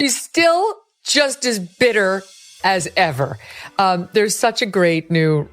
She's still just as bitter as ever. There's such a great new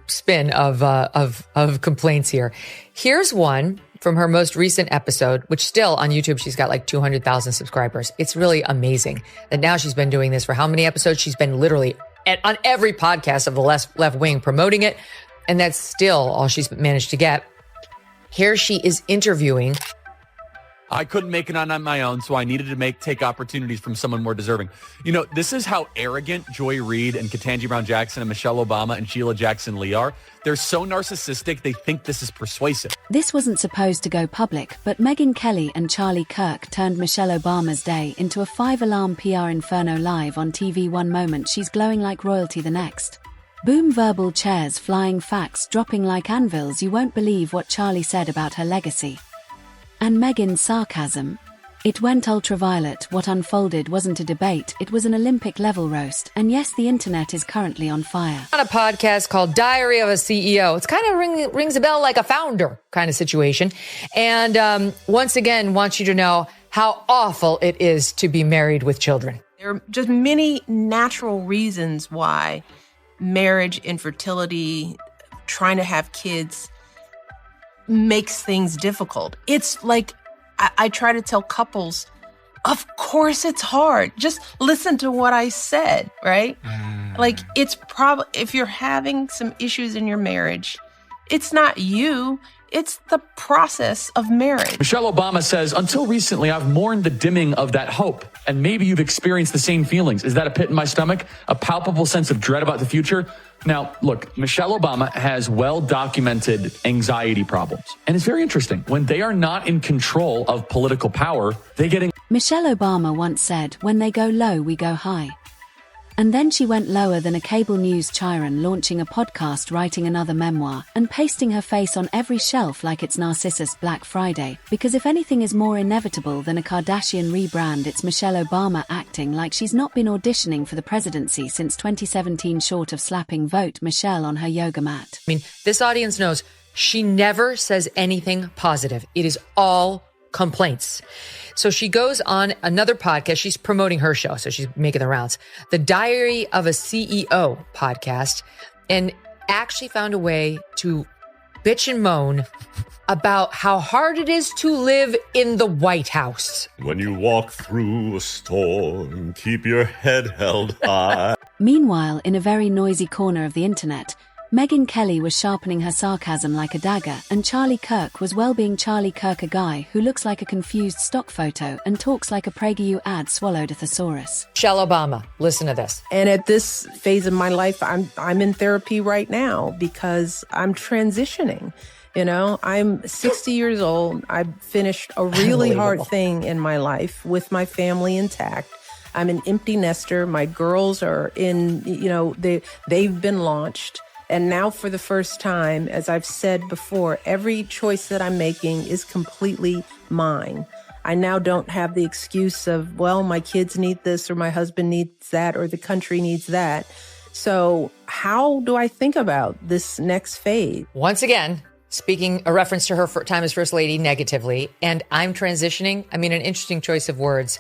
spin of complaints here. Here's one from her most recent episode, which still on YouTube, she's got like 200,000 subscribers. It's really amazing that now she's been doing this for how many episodes? She's been literally on every podcast of the left wing promoting it. And that's still all she's managed to get. Here she is interviewing. I couldn't make it on my own, so I needed to take opportunities from someone more deserving. You know, this is how arrogant Joy Reid and Ketanji Brown Jackson and Michelle Obama and Sheila Jackson Lee are. They're so narcissistic, they think this is persuasive. This wasn't supposed to go public, but Megyn Kelly and Charlie Kirk turned Michelle Obama's day into a 5-alarm PR inferno live on TV one moment. She's glowing like royalty the next. Boom, verbal chairs, flying facts, dropping like anvils. You won't believe what Charlie said about her legacy. And Megyn's sarcasm. It went ultraviolet. What unfolded wasn't a debate, it was an Olympic-level roast. And yes, the internet is currently on fire. On a podcast called Diary of a CEO. It's kind of rings a bell like a founder kind of situation. And once again, wants you to know how awful it is to be married with children. There are just many natural reasons why marriage, infertility, trying to have kids makes things difficult. It's like, I try to tell couples, of course it's hard. Just listen to what I said, right? Like, it's probably, if you're having some issues in your marriage, it's not you, it's the process of marriage. Michelle Obama says, until recently, I've mourned the dimming of that hope. And maybe you've experienced the same feelings. Is that a pit in my stomach? A palpable sense of dread about the future? Now, look, Michelle Obama has well-documented anxiety problems. And it's very interesting. When they are not in control of political power, they get... Michelle Obama once said, when they go low, we go high. And then she went lower than a cable news Chiron, launching a podcast, writing another memoir, and pasting her face on every shelf like it's Narcissus Black Friday. Because if anything is more inevitable than a Kardashian rebrand, it's Michelle Obama acting like she's not been auditioning for the presidency since 2017, short of slapping "Vote Michelle" on her yoga mat. I mean, this audience knows she never says anything positive. It is all complaints. So she goes on another podcast. She's promoting her show, so she's making the rounds. The Diary of a CEO podcast, and actually found a way to bitch and moan about how hard it is to live in the White House. When you walk through a storm, keep your head held high. Meanwhile, in a very noisy corner of the internet, Megyn Kelly was sharpening her sarcasm like a dagger, and Charlie Kirk was being Charlie Kirk, a guy who looks like a confused stock photo and talks like a PragerU ad swallowed a thesaurus. Michelle Obama, listen to this. And at this phase of my life, I'm in therapy right now because I'm transitioning. You know, I'm 60 years old. I've finished a really hard thing in my life with my family intact. I'm an empty nester. My girls are in, you know, they've been launched. And now for the first time, as I've said before, every choice that I'm making is completely mine. I now don't have the excuse of, well, my kids need this or my husband needs that or the country needs that. So how do I think about this next phase? Once again, speaking a reference to her time as First Lady negatively, and I'm transitioning. I mean, an interesting choice of words,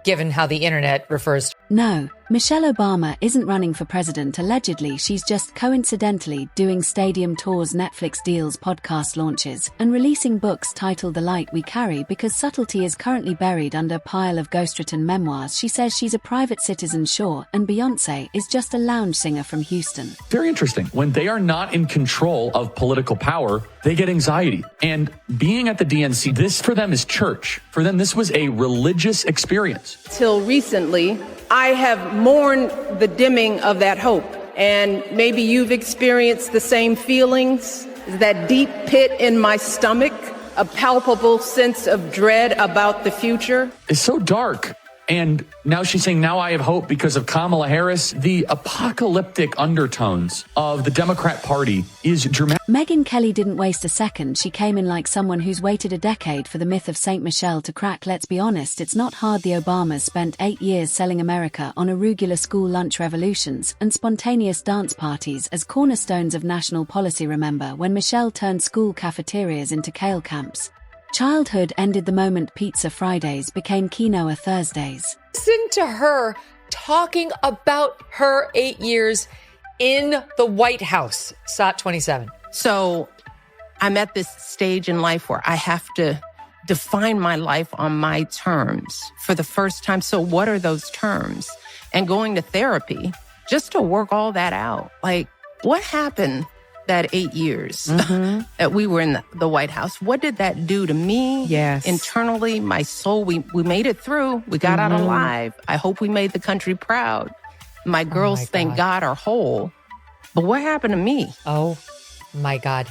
given how the internet refers to. No, Michelle Obama isn't running for president. Allegedly, she's just coincidentally doing stadium tours, Netflix deals, podcast launches, and releasing books titled The Light We Carry because subtlety is currently buried under a pile of ghostwritten memoirs. She says she's a private citizen, sure, and Beyoncé is just a lounge singer from Houston. Very interesting. When they are not in control of political power, they get anxiety. And being at the DNC, this for them is church. For them, this was a religious experience. Till recently, I have mourned the dimming of that hope. And maybe you've experienced the same feelings, that deep pit in my stomach, a palpable sense of dread about the future. It's so dark. And now she's saying, now I have hope because of Kamala Harris. The apocalyptic undertones of the Democrat Party is dramatic. Megyn Kelly didn't waste a second. She came in like someone who's waited a decade for the myth of St. Michelle to crack. Let's be honest, it's not hard. The Obamas spent 8 years selling America on arugula school lunch revolutions and spontaneous dance parties as cornerstones of national policy. Remember when Michelle turned school cafeterias into kale camps? Childhood ended the moment Pizza Fridays became Quinoa Thursdays. Listen to her talking about her 8 years in the White House. SOT 27. So I'm at this stage in life where I have to define my life on my terms for the first time. So what are those terms? And going to therapy just to work all that out. Like, what happened that 8 years that we were in the White House? What did that do to me? Yes. Internally, my soul, we made it through. We got out alive. I hope we made the country proud. My girls, thank God, are whole. But what happened to me? Oh my God.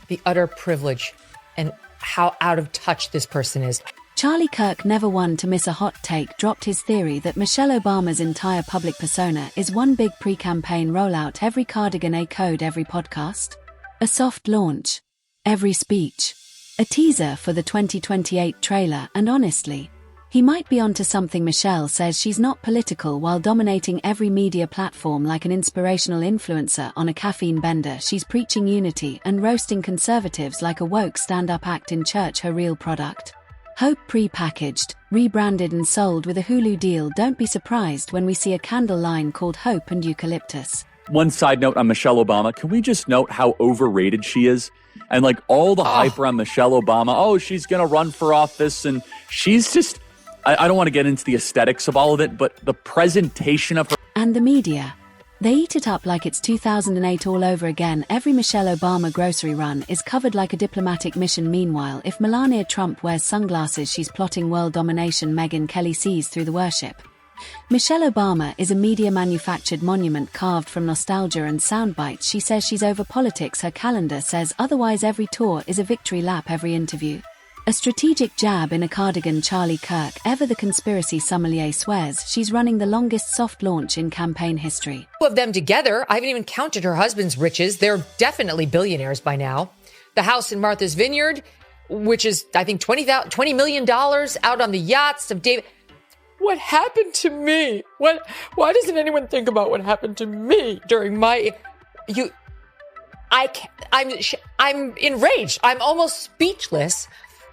The utter privilege and how out of touch this person is. Charlie Kirk, never one to miss a hot take, dropped his theory that Michelle Obama's entire public persona is one big pre-campaign rollout, every cardigan, a code, every podcast, a soft launch, every speech, a teaser for the 2028 trailer, and honestly, he might be onto something. Michelle says she's not political while dominating every media platform like an inspirational influencer on a caffeine bender. She's preaching unity and roasting conservatives like a woke stand-up act in church. Her real product? Hope, pre-packaged, rebranded and sold with a Hulu deal. Don't be surprised when we see a candle line called Hope and Eucalyptus. One side note on Michelle Obama, can we just note how overrated she is? And like all the hype around Michelle Obama, oh, she's going to run for office. And she's just, I don't want to get into the aesthetics of all of it, but the presentation of her. And the media. They eat it up like it's 2008 all over again. Every Michelle Obama grocery run is covered like a diplomatic mission. Meanwhile, if Melania Trump wears sunglasses, she's plotting world domination. Megyn Kelly sees through the worship. Michelle Obama is a media-manufactured monument carved from nostalgia and sound bites. She says she's over politics. Her calendar says otherwise. Every tour is a victory lap, every interview a strategic jab in a cardigan. Charlie Kirk, ever the conspiracy sommelier, swears she's running the longest soft launch in campaign history. Two of them together, I haven't even counted her husband's riches. They're definitely billionaires by now. The house in Martha's Vineyard, which is, I think, $20 million out on the yachts of David. What happened to me? Why doesn't anyone think about what happened to me during my... I'm enraged. I'm almost speechless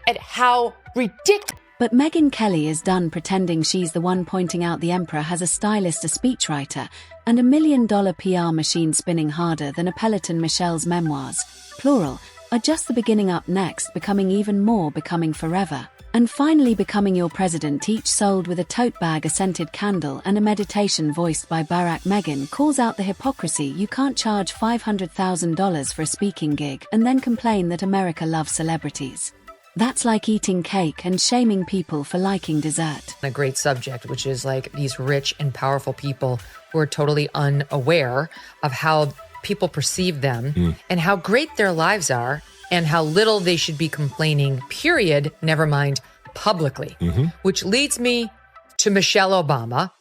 at how ridiculous. But Megyn Kelly is done pretending she's the one pointing out the emperor has a stylist, a speechwriter, and $1 million PR machine spinning harder than a Peloton. Michelle's memoirs, plural, are just the beginning. Up next, becoming even more, becoming forever, and finally becoming your president, each sold with a tote bag, a scented candle, and a meditation voiced by Barack. Megyn calls out the hypocrisy. You can't charge $500,000 for a speaking gig and then complain that America loves celebrities. That's like eating cake and shaming people for liking dessert. A great subject, which is like these rich and powerful people who are totally unaware of how people perceive them and how great their lives are and how little they should be complaining, period, never mind publicly. Which leads me to Michelle Obama.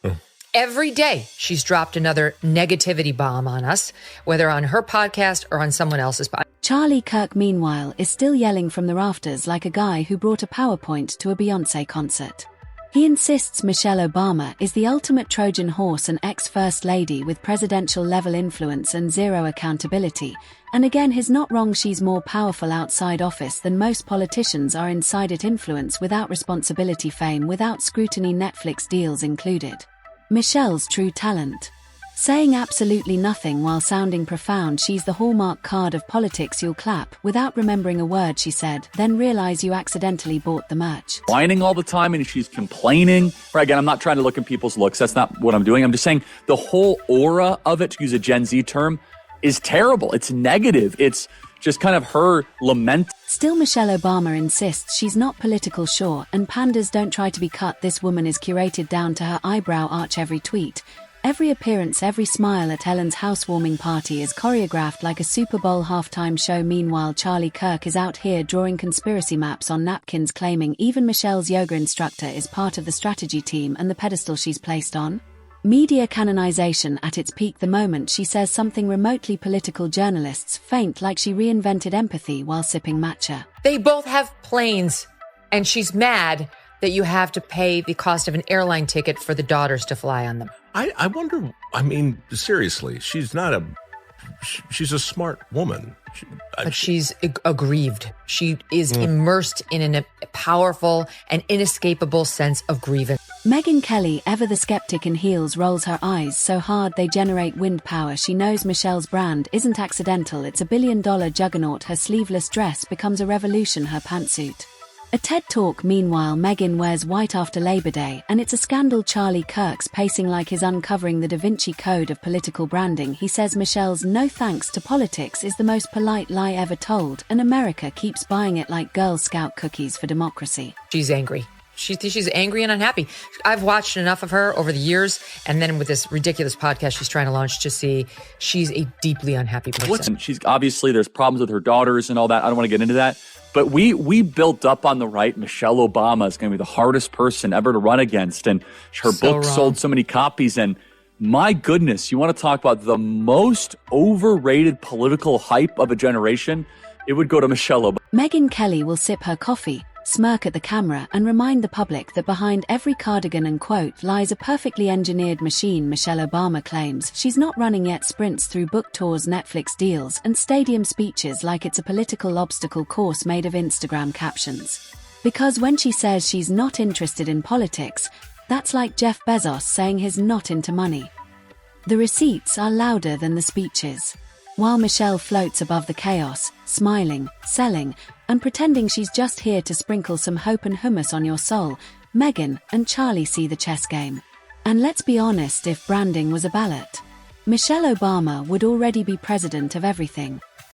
Every day she's dropped another negativity bomb on us, whether on her podcast or on someone else's podcast. Charlie Kirk, meanwhile, is still yelling from the rafters like a guy who brought a PowerPoint to a Beyoncé concert. He insists Michelle Obama is the ultimate Trojan horse, an ex-first lady with presidential-level influence and zero accountability. And again, he's not wrong. She's more powerful outside office than most politicians are inside it. Influence without responsibility, fame without scrutiny, Netflix deals included. Michelle's true talent. Saying absolutely nothing while sounding profound. She's the hallmark card of politics. You'll clap without remembering a word she said, then realize you accidentally bought the merch. Whining all the time and she's complaining. Right, again, I'm not trying to look at people's looks. That's not what I'm doing. I'm just saying the whole aura of it, to use a Gen Z term, is terrible. It's negative. It's just kind of her lament. Still, Michelle Obama insists she's not political, sure, and pandas don't try to be cut. This woman is curated down to her eyebrow arch. Every tweet, every appearance, every smile at Ellen's housewarming party is choreographed like a Super Bowl halftime show. Meanwhile, Charlie Kirk is out here drawing conspiracy maps on napkins, claiming even Michelle's yoga instructor is part of the strategy team and the pedestal she's placed on. Media canonization at its peak. The moment she says something remotely political, journalists faint like she reinvented empathy while sipping matcha. They both have planes, and she's mad that you have to pay the cost of an airline ticket for the daughters to fly on them. I wonder, I mean, seriously, she's not a she's a smart woman. But she's aggrieved. She is immersed in a powerful and inescapable sense of grievance. Megyn Kelly, ever the skeptic in heels, rolls her eyes so hard they generate wind power. She knows Michelle's brand isn't accidental. It's a billion-dollar juggernaut. Her sleeveless dress becomes a revolution, her pantsuit. A TED Talk, meanwhile, Megyn wears white after Labor Day, and it's a scandal. Charlie Kirk's pacing like he's uncovering the Da Vinci Code of political branding. He says Michelle's "no thanks to politics" is the most polite lie ever told, and America keeps buying it like Girl Scout cookies for democracy. She's angry. She's angry and unhappy. I've watched enough of her over the years, and then with this ridiculous podcast she's trying to launch, to see she's a deeply unhappy person. Listen, she's obviously, there's problems with her daughters and all that. I don't want to get into that. But we built up on the right. Michelle Obama is going to be the hardest person ever to run against. And her book sold so many copies. And my goodness, you want to talk about the most overrated political hype of a generation? It would go to Michelle Obama. Megyn Kelly will sip her coffee, smirk at the camera, and remind the public that behind every cardigan and quote lies a perfectly engineered machine. Michelle Obama claims she's not running yet, sprints through book tours, Netflix deals, and stadium speeches like it's a political obstacle course made of Instagram captions. Because when she says she's not interested in politics, that's like Jeff Bezos saying he's not into money. The receipts are louder than the speeches. While Michelle floats above the chaos, smiling, selling, and pretending she's just here to sprinkle some hope and hummus on your soul, Megyn and Charlie see the chess game. And let's be honest, if branding was a ballot, Michelle Obama would already be president of everything.